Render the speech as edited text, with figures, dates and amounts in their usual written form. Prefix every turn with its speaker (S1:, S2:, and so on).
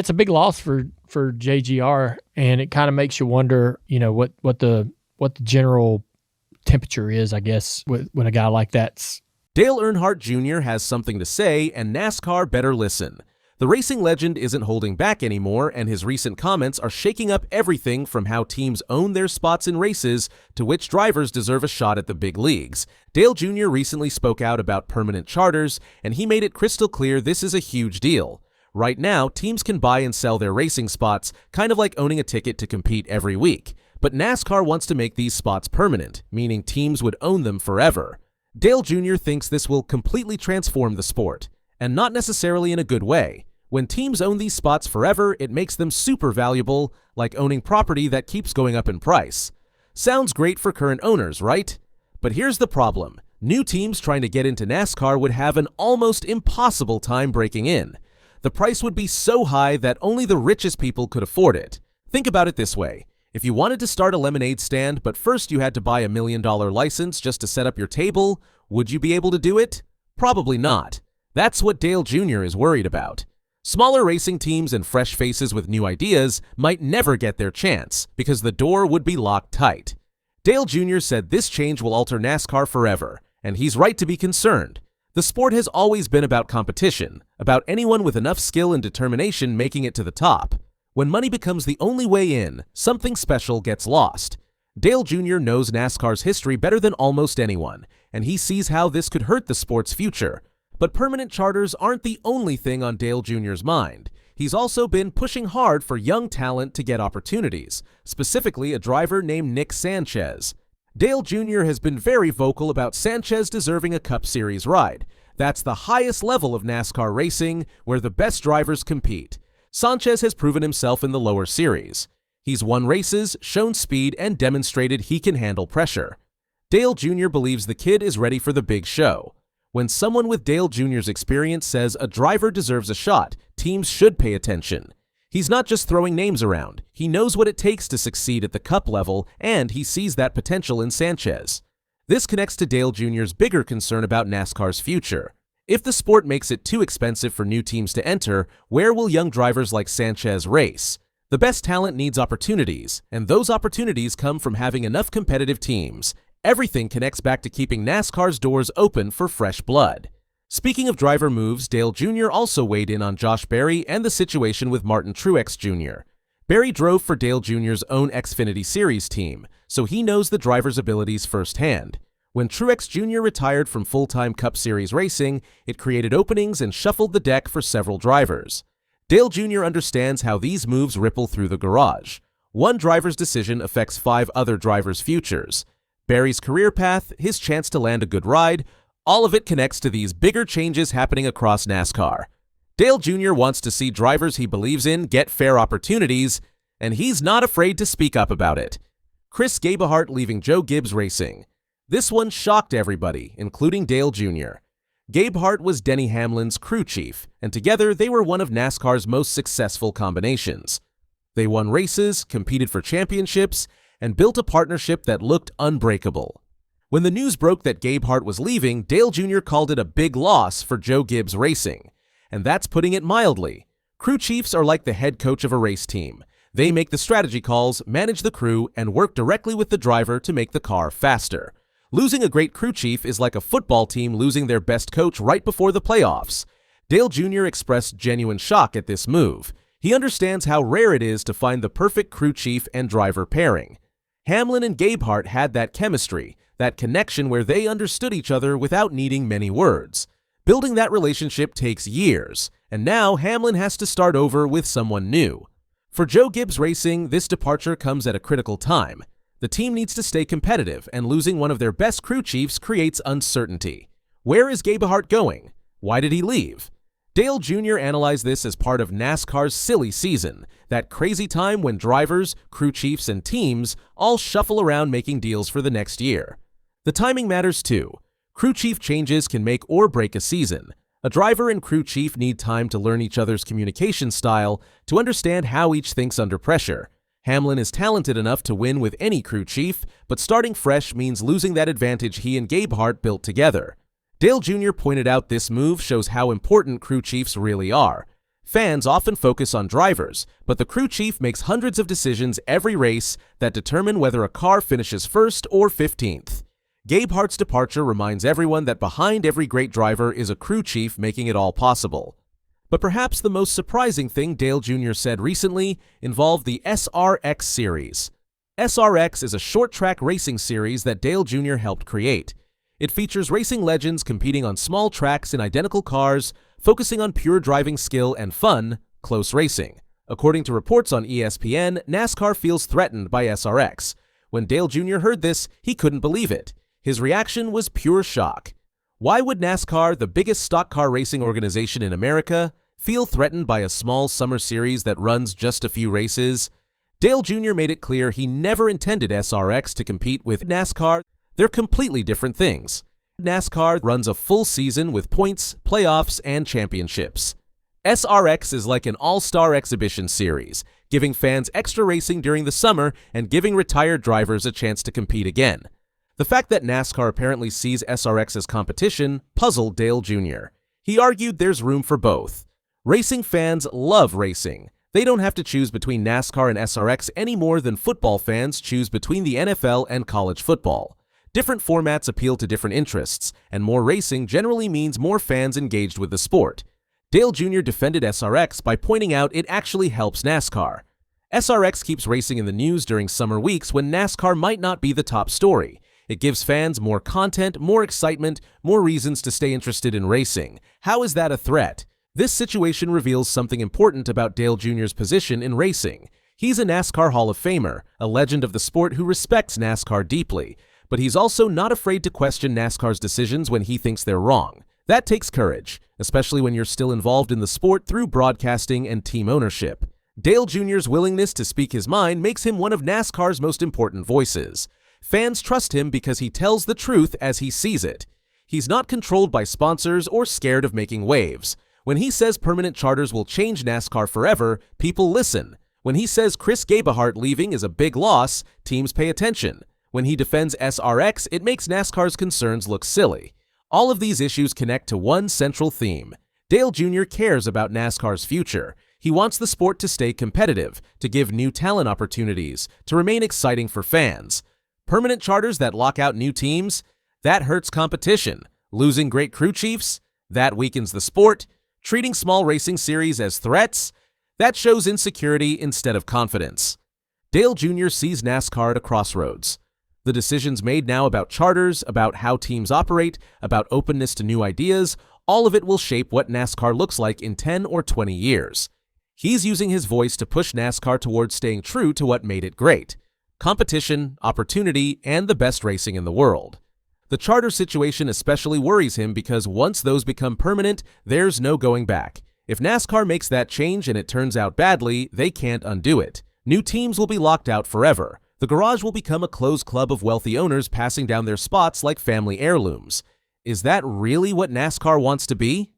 S1: It's a big loss for JGR, and it kind of makes you wonder, what the general temperature is, I guess, when a guy like that's.
S2: Dale Earnhardt Jr. has something to say, and NASCAR better listen. The racing legend isn't holding back anymore, and his recent comments are shaking up everything from how teams own their spots in races to which drivers deserve a shot at the big leagues. Dale Jr. recently spoke out about permanent charters, and he made it crystal clear this is a huge deal. Right now, teams can buy and sell their racing spots, kind of like owning a ticket to compete every week. But NASCAR wants to make these spots permanent, meaning teams would own them forever. Dale Jr. thinks this will completely transform the sport, and not necessarily in a good way. When teams own these spots forever, it makes them super valuable, like owning property that keeps going up in price. Sounds great for current owners, right? But here's the problem. New teams trying to get into NASCAR would have an almost impossible time breaking in. The price would be so high that only the richest people could afford it. Think about it this way. If you wanted to start a lemonade stand, but first you had to buy $1 million license just to set up your table, would you be able to do it? Probably not. That's what Dale Jr. is worried about. Smaller racing teams and fresh faces with new ideas might never get their chance because the door would be locked tight. Dale Jr. said this change will alter NASCAR forever, and he's right to be concerned. The sport has always been about competition, about anyone with enough skill and determination making it to the top. When money becomes the only way in, something special gets lost. Dale Jr. knows NASCAR's history better than almost anyone, and he sees how this could hurt the sport's future. But permanent charters aren't the only thing on Dale Jr.'s mind. He's also been pushing hard for young talent to get opportunities, specifically a driver named Nick Sanchez. Dale Jr. has been very vocal about Sanchez deserving a Cup Series ride. That's the highest level of NASCAR racing, where the best drivers compete. Sanchez has proven himself in the lower series. He's won races, shown speed, and demonstrated he can handle pressure. Dale Jr. believes the kid is ready for the big show. When someone with Dale Jr.'s experience says a driver deserves a shot, teams should pay attention. He's not just throwing names around. He knows what it takes to succeed at the Cup level, and he sees that potential in Sanchez. This connects to Dale Jr.'s bigger concern about NASCAR's future. If the sport makes it too expensive for new teams to enter, where will young drivers like Sanchez race? The best talent needs opportunities, and those opportunities come from having enough competitive teams. Everything connects back to keeping NASCAR's doors open for fresh blood. Speaking of driver moves, Dale Jr. also weighed in on Josh Berry and the situation with Martin Truex Jr. Berry drove for Dale Jr.'s own Xfinity Series team, so he knows the driver's abilities firsthand. When Truex Jr. retired from full-time Cup Series racing, it created openings and shuffled the deck for several drivers. Dale Jr. understands how these moves ripple through the garage. One driver's decision affects 5 other drivers' futures. Berry's career path, his chance to land a good ride, all of it connects to these bigger changes happening across NASCAR. Dale Jr. wants to see drivers he believes in get fair opportunities, and he's not afraid to speak up about it. Chris Gabehart leaving Joe Gibbs Racing. This one shocked everybody, including Dale Jr. Gabehart was Denny Hamlin's crew chief, and together they were one of NASCAR's most successful combinations. They won races, competed for championships, and built a partnership that looked unbreakable. When the news broke that Gabehart was leaving, Dale Jr. called it a big loss for Joe Gibbs Racing. And that's putting it mildly. Crew chiefs are like the head coach of a race team. They make the strategy calls, manage the crew, and work directly with the driver to make the car faster. Losing a great crew chief is like a football team losing their best coach right before the playoffs. Dale Jr. expressed genuine shock at this move. He understands how rare it is to find the perfect crew chief and driver pairing. Hamlin and Gabehart had that chemistry, that connection where they understood each other without needing many words. Building that relationship takes years, and now Hamlin has to start over with someone new. For Joe Gibbs Racing, this departure comes at a critical time. The team needs to stay competitive, and losing one of their best crew chiefs creates uncertainty. Where is Gabehart going? Why did he leave? Dale Jr. analyzed this as part of NASCAR's silly season, that crazy time when drivers, crew chiefs, and teams all shuffle around making deals for the next year. The timing matters too. Crew chief changes can make or break a season. A driver and crew chief need time to learn each other's communication style, to understand how each thinks under pressure. Hamlin is talented enough to win with any crew chief, but starting fresh means losing that advantage he and Gabehart built together. Dale Jr. pointed out this move shows how important crew chiefs really are. Fans often focus on drivers, but the crew chief makes hundreds of decisions every race that determine whether a car finishes first or 15th. Gabehart's departure reminds everyone that behind every great driver is a crew chief making it all possible. But perhaps the most surprising thing Dale Jr. said recently involved the SRX series. SRX is a short-track racing series that Dale Jr. helped create. It features racing legends competing on small tracks in identical cars, focusing on pure driving skill and fun, close racing. According to reports on ESPN, NASCAR feels threatened by SRX. When Dale Jr. heard this, he couldn't believe it. His reaction was pure shock. Why would NASCAR, the biggest stock car racing organization in America, feel threatened by a small summer series that runs just a few races? Dale Jr. made it clear he never intended SRX to compete with NASCAR. They're completely different things. NASCAR runs a full season with points, playoffs, and championships. SRX is like an all-star exhibition series, giving fans extra racing during the summer and giving retired drivers a chance to compete again. The fact that NASCAR apparently sees SRX as competition puzzled Dale Jr. He argued there's room for both. Racing fans love racing. They don't have to choose between NASCAR and SRX any more than football fans choose between the NFL and college football. Different formats appeal to different interests, and more racing generally means more fans engaged with the sport. Dale Jr. defended SRX by pointing out it actually helps NASCAR. SRX keeps racing in the news during summer weeks when NASCAR might not be the top story. It gives fans more content, more excitement, more reasons to stay interested in racing. How is that a threat? This situation reveals something important about Dale Jr.'s position in racing. He's a NASCAR Hall of Famer, a legend of the sport who respects NASCAR deeply. But he's also not afraid to question NASCAR's decisions when he thinks they're wrong. That takes courage, especially when you're still involved in the sport through broadcasting and team ownership. Dale Jr.'s willingness to speak his mind makes him one of NASCAR's most important voices. Fans trust him because he tells the truth as he sees it. He's not controlled by sponsors or scared of making waves. When he says permanent charters will change NASCAR forever, people listen. When he says Chris Gabehart leaving is a big loss, teams pay attention. When he defends SRX, it makes NASCAR's concerns look silly. All of these issues connect to one central theme. Dale Jr. cares about NASCAR's future. He wants the sport to stay competitive, to give new talent opportunities, to remain exciting for fans. Permanent charters that lock out new teams? That hurts competition. Losing great crew chiefs? That weakens the sport. Treating small racing series as threats? That shows insecurity instead of confidence. Dale Jr. sees NASCAR at a crossroads. The decisions made now about charters, about how teams operate, about openness to new ideas, all of it will shape what NASCAR looks like in 10 or 20 years. He's using his voice to push NASCAR towards staying true to what made it great: competition, opportunity, and the best racing in the world. The charter situation especially worries him because once those become permanent, there's no going back. If NASCAR makes that change and it turns out badly, they can't undo it. New teams will be locked out forever. The garage will become a closed club of wealthy owners passing down their spots like family heirlooms. Is that really what NASCAR wants to be?